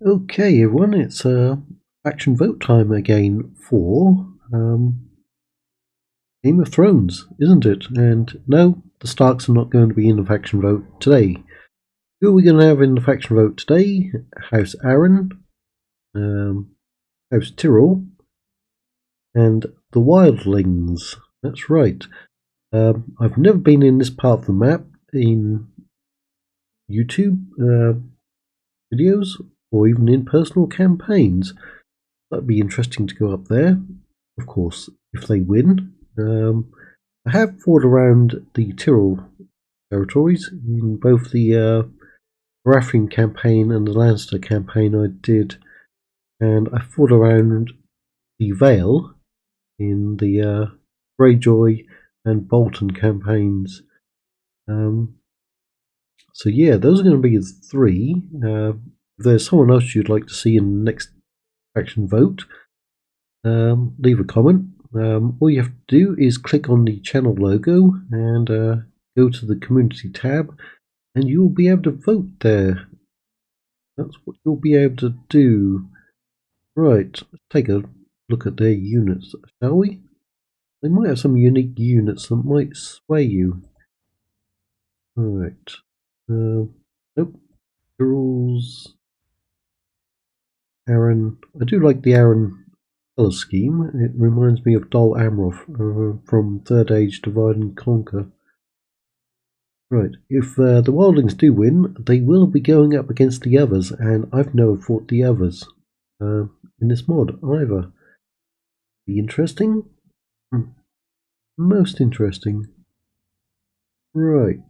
Okay, everyone, it's faction vote time again for Game of Thrones, isn't it? And no, the Starks are not going to be in the faction vote today. Who are we going to have in the faction vote today? House Aaron, um, House Tyrrell, and the Wildlings. That's right. I've never been in this part of the map in YouTube videos or even in personal campaigns. That'd be interesting to go up there. Of course, if they win. I have fought around the Tyrrell territories in both the Baratheon campaign and the Lannister campaign I did, and I fought around the Vale in the Greyjoy and Bolton campaigns. So yeah, those are going to be the three. If there's someone else you'd like to see in the next faction vote, leave a comment. All you have to do is click on the channel logo and go to the community tab, and you'll be able to vote there. That's what you'll be able to do. Right, let's take a look at their units, shall we? They might have some unique units that might sway you. Alright. Nope. Rules. Aaron. I do like the Aaron colour scheme. It reminds me of Dol Amroth from Third Age Divide and Conquer. Right, if the Wildlings do win, they will be going up against the others, and I've never fought the others in this mod either. Be interesting? Most interesting. Right.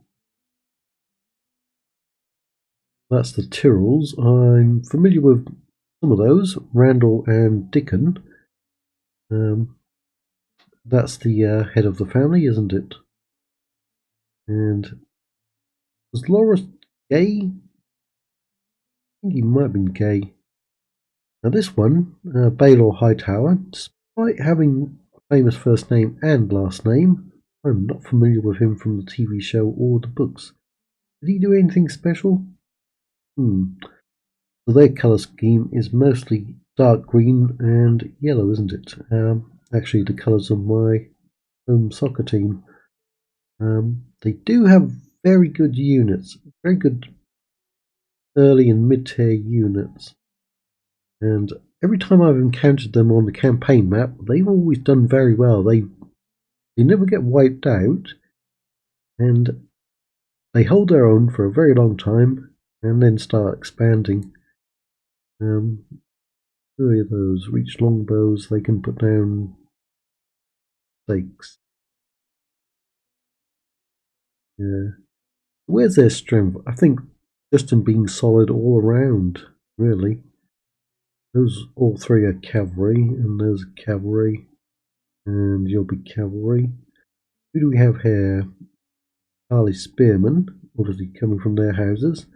That's the Tyrrells. I'm familiar with some of those, Randall and Dickon. That's the head of the family, isn't it? And was Loras gay? I think he might have been gay. Now this one, Baelor Hightower, despite having a famous first name and last name, I'm not familiar with him from the TV show or the books. Did he do anything special? So their colour scheme is mostly dark green and yellow, isn't it? Actually, the colours of my home soccer team. They do have very good units, very good early and mid-tier units. And every time I've encountered them on the campaign map, they've always done very well. They never get wiped out, and they hold their own for a very long time, and then start expanding. Who are those? Reach longbows. They can put down stakes. Yeah. Where's their strength? I think just in being solid all around, really. Those all three are cavalry, and there's cavalry, and you'll be cavalry. Who do we have here? Harley Spearmen, obviously coming from their houses.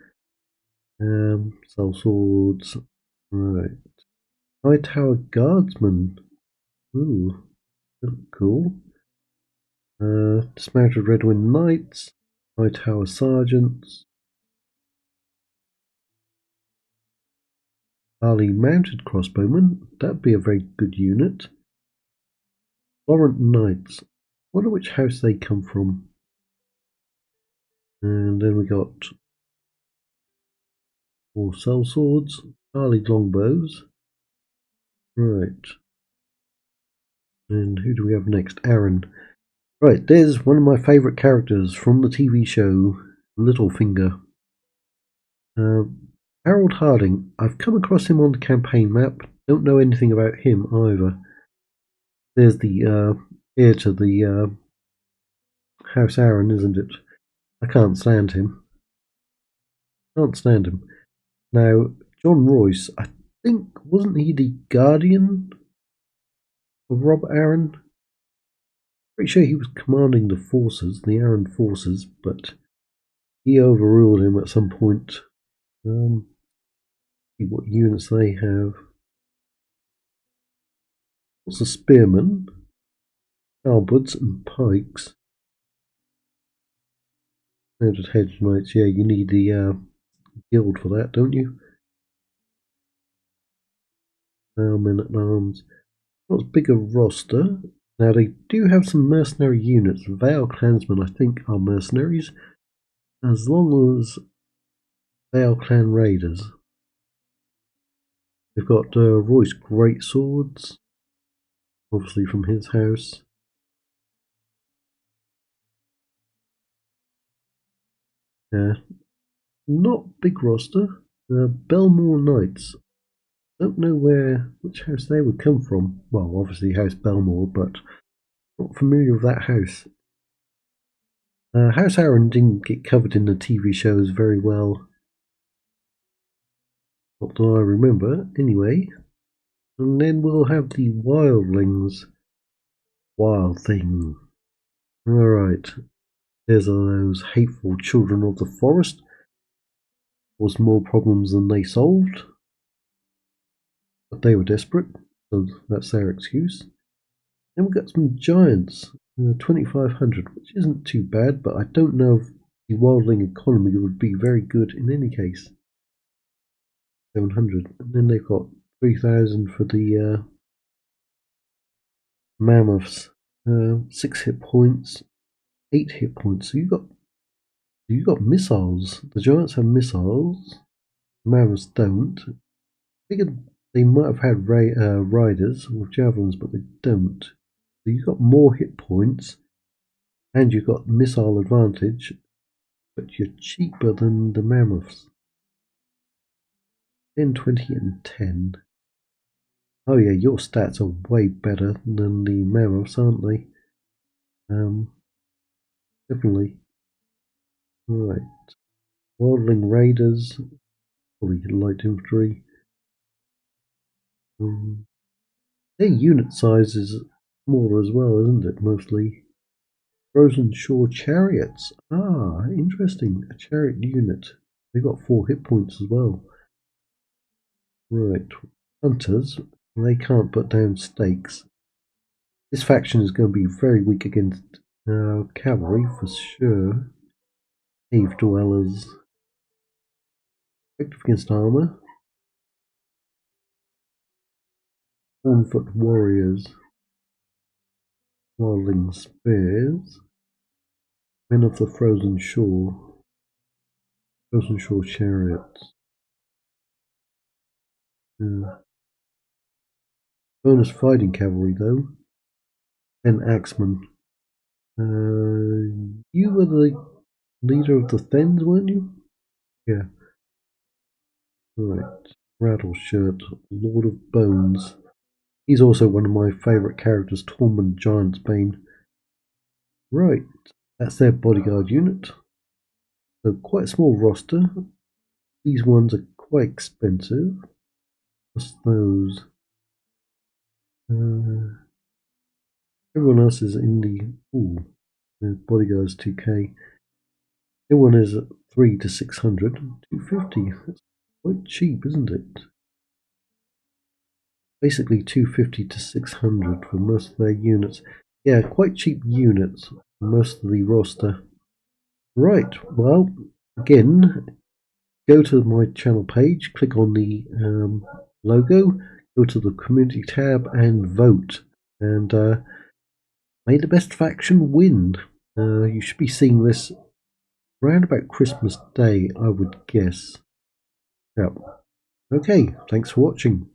Sell swords. Right. High Tower Guardsmen. Ooh, cool. Dismounted Redwind Knights. High Tower Sergeants. Harley Mounted Crossbowmen. That'd be a very good unit. Laurent Knights. Wonder which house they come from. And then we got more sellswords, Harley longbows. Right. And who do we have next? Aaron. Right, there's one of my favourite characters from the TV show Littlefinger. Harold Harding. I've come across him on the campaign map. Don't know anything about him either. There's the heir to the House Aaron, isn't it? I can't stand him. Can't stand him. Now, John Royce, I think, wasn't he the guardian of Rob Aaron? Pretty sure he was commanding the forces, the Aaron forces, but he overruled him at some point. See what units they have. What's a spearman? Halberds and pikes. Noted hedge knights. Yeah, you need the guild for that, don't you? Men at arms. Not as big a roster. Now they do have some mercenary units. Vale clansmen, I think, are mercenaries, as long as Vale clan raiders. They've got Royce great swords, obviously from his house. Yeah, not big roster. Belmore Knights. Don't know which house they would come from. Well, obviously House Belmore, but not familiar with that house. House Aaron didn't get covered in the TV shows very well. Not that I remember, anyway. And then we'll have the Wildlings. Wild Thing. Alright. There's those hateful children of the forest. Caused more problems than they solved. But they were desperate, so that's their excuse. Then we've got some giants. 2,500, which isn't too bad, but I don't know if the wildling economy would be very good in any case. 700. And then they've got 3,000 for the mammoths. 6 hit points, 8 hit points. So you got missiles. The giants have missiles. The mammoths don't. I figured they might have had riders with javelins, but they don't. So you got more hit points, and you got missile advantage, but you're cheaper than the mammoths. 10, 20, and 10. Oh yeah, your stats are way better than the mammoths, aren't they? Definitely. Right. Wildling Raiders, probably light infantry. Their unit size is smaller as well, isn't it? Mostly. Frozen Shore Chariots. Ah, interesting. A chariot unit. They got 4 hit points as well. Right. Hunters. They can't put down stakes. This faction is going to be very weak against cavalry for sure. Cave dwellers. Effective against armor. On-foot warriors. Wildling spears. Men of the Frozen Shore. Frozen Shore chariots. Bonus fighting cavalry though. And axemen. You were the leader of the Thens, weren't you? Yeah. Right. Rattleshirt, Lord of Bones. He's also one of my favourite characters, Tormund Giantsbane. Right. That's their bodyguard unit. So quite a small roster. These ones are quite expensive. What's those? Everyone else is in the bodyguards 2k. Everyone is at 3 to 600. 250. That's quite cheap, isn't it? Basically 250 to 600 for most of their units. Yeah, quite cheap units for most of the roster. Right, well, again, go to my channel page, click on the logo, go to the community tab and vote. And may the best faction win. You should be seeing this around about Christmas Day, I would guess. Yep. Okay, thanks for watching.